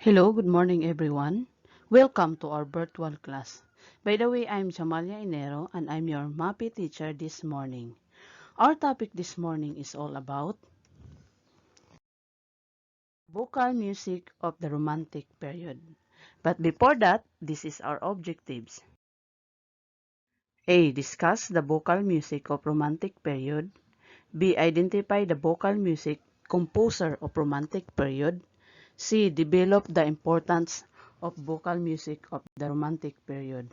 Hello, good morning everyone. Welcome to our virtual class. By the way, I'm Jamalia Inero and I'm your MAPI teacher this morning. Our topic this morning is all about vocal music of the Romantic period. But before that, this is our objectives. A. Discuss the vocal music of Romantic period. B. Identify the vocal music composer of Romantic period. C. Develop the importance of vocal music of the Romantic period.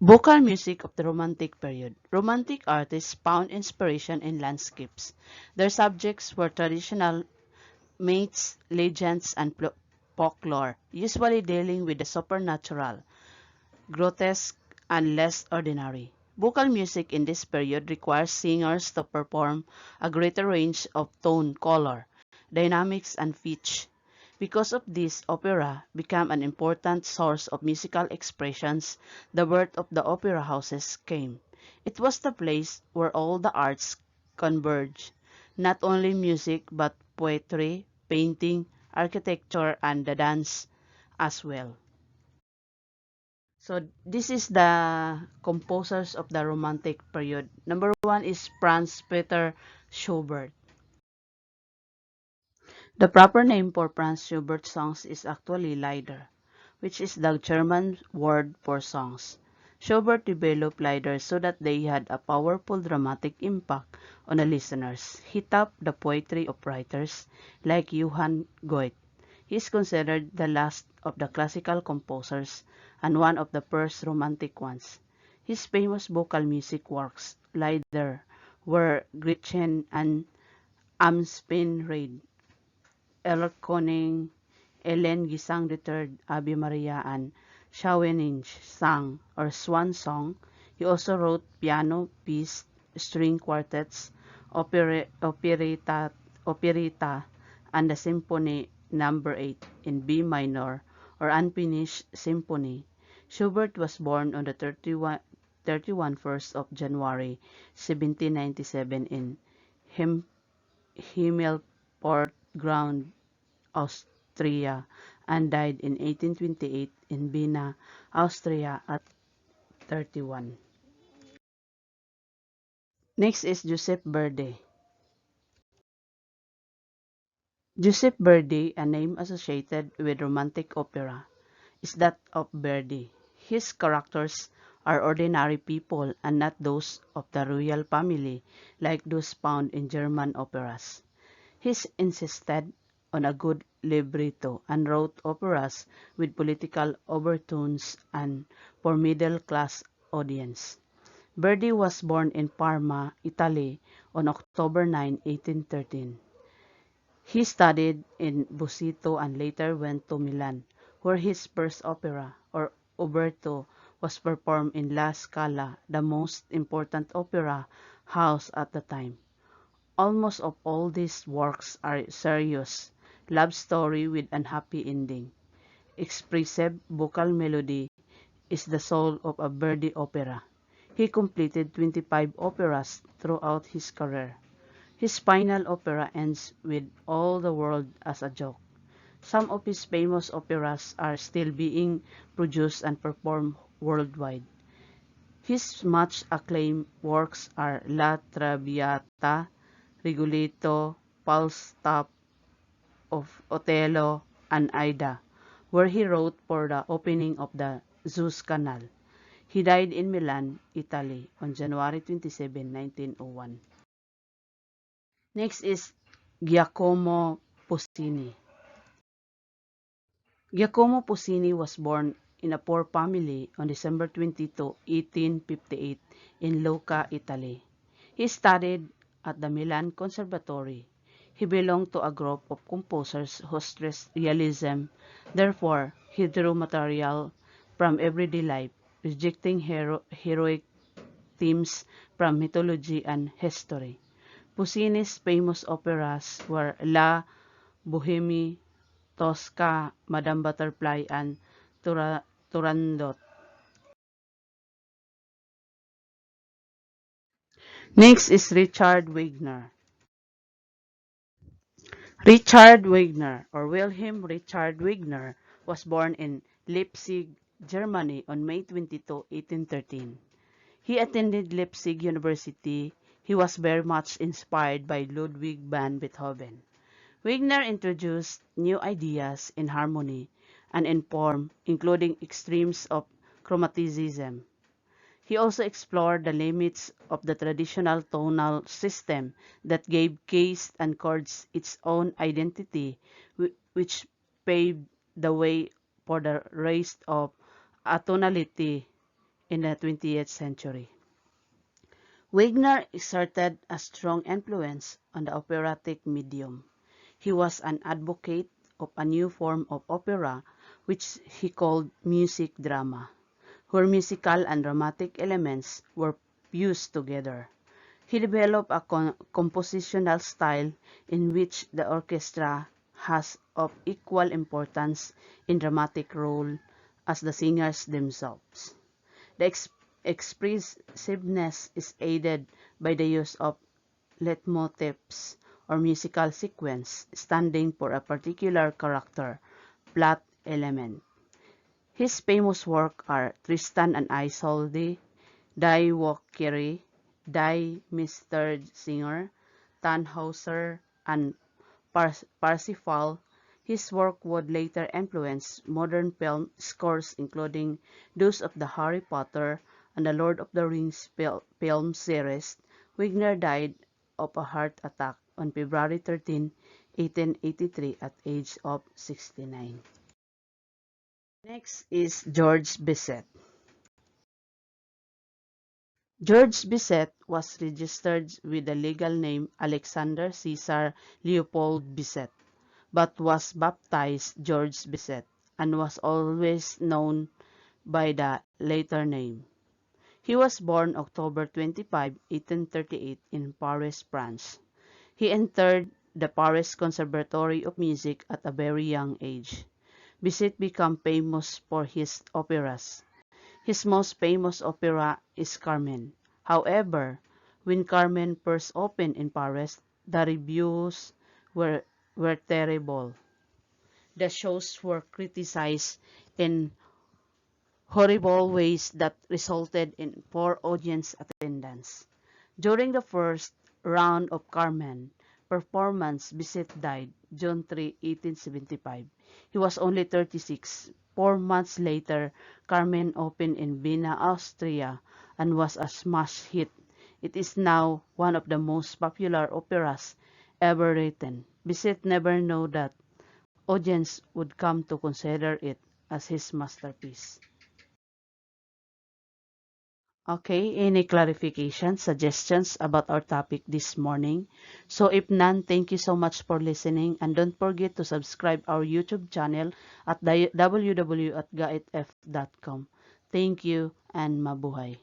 Vocal music of the Romantic period. Romantic artists found inspiration in landscapes. Their subjects were traditional myths, legends, and folklore, usually dealing with the supernatural, grotesque, and less ordinary. Vocal music in this period requires singers to perform a greater range of tone, color, dynamics, and pitch. Because of this, opera became an important source of musical expressions. The birth of the opera houses came. It was the place where all the arts converged, not only music but poetry, painting, architecture, and the dance as well. So this is the composers of the Romantic period. Number one is Franz Peter Schubert. The proper name for Franz Schubert songs is actually Lieder, which is the German word for songs. Schubert developed Lieder so that they had a powerful dramatic impact on the listeners. He topped the poetry of writers like Johann Goethe. He is considered the last of the classical composers and one of the first romantic ones. His famous vocal music works, Lieder, were Gretchen and Am Spinrad, Erlkönig, Ellen Gisang III, Ave Maria, and Schauenich sang or Swan Song. He also wrote piano piece, string quartets, operetta, and the Symphony Number 8 in B minor or Unfinished Symphony. Schubert was born on the 31st of January 1797 in Himmelport Ground, Austria, and died in 1828 in Vienna, Austria at 31. Next is Giuseppe Verdi. Giuseppe Verdi, a name associated with romantic opera, is that of Verdi. His characters are ordinary people and not those of the royal family like those found in German operas. He insisted on a good libretto and wrote operas with political overtones and for middle-class audience. Verdi was born in Parma, Italy on October 9, 1813. He studied in Busseto and later went to Milan, where his first opera, or Uberto, was performed in La Scala, the most important opera house at the time. Almost of all these works are serious, love story with unhappy ending. Expressive vocal melody is the soul of a Verdi opera. He completed 25 operas throughout his career. His final opera ends with all the world as a joke. Some of his famous operas are still being produced and performed worldwide. His much acclaimed works are La Traviata, Rigoletto, Falstaff of Otello, and Aida, where he wrote for the opening of the Suez Canal. He died in Milan, Italy on January 27, 1901. Next is Giacomo Puccini. Giacomo Puccini was born in a poor family on December 22, 1858 in Lucca, Italy. He studied at the Milan Conservatory. He belonged to a group of composers who stressed realism. Therefore, he drew material from everyday life, rejecting heroic themes from mythology and history. Puccini's famous operas were La Bohème, Tosca, Madame Butterfly, and Turandot. Next is Richard Wagner. Richard Wagner, or Wilhelm Richard Wagner, was born in Leipzig, Germany on May 22, 1813. He attended Leipzig University. He was very much inspired by Ludwig van Beethoven. Wagner introduced new ideas in harmony and in form, including extremes of chromaticism. He also explored the limits of the traditional tonal system that gave keys and chords its own identity, which paved the way for the rise of atonality in the 20th century. Wagner exerted a strong influence on the operatic medium. He was an advocate of a new form of opera which he called music drama, where musical and dramatic elements were fused together. He developed a compositional style in which the orchestra has of equal importance in dramatic role as the singers themselves. The expressiveness is aided by the use of leitmotifs or musical sequence standing for a particular character, plot element. His famous works are Tristan and Isolde, Die Walküre, Die Mr. Singer, Tannhäuser, and Parsifal. His work would later influence modern film scores including those of the Harry Potter and the Lord of the Rings film series. Wagner died of a heart attack on February 13, 1883 at age of 69. Next is George Bizet. George Bizet was registered with the legal name Alexander Caesar Leopold Bizet, but was baptized George Bizet and was always known by the later name. He was born October 25, 1838 in Paris, France. He entered the Paris Conservatory of Music at a very young age. Bizet became famous for his operas. His most famous opera is Carmen. However, when Carmen first opened in Paris, the reviews were, were terrible. The shows were criticized in horrible ways that resulted in poor audience attendance. During the first round of Carmen performance, Bizet died June 3, 1875. He was only 36. 4 months later, Carmen opened in Vienna, Austria, and was a smash hit. It is now one of the most popular operas ever written. Bizet never knew that audience would come to consider it as his masterpiece. Okay, any clarification, suggestions about our topic this morning? So if none, thank you so much for listening, and don't forget to subscribe our YouTube channel at www.gaitf.com. Thank you and mabuhay.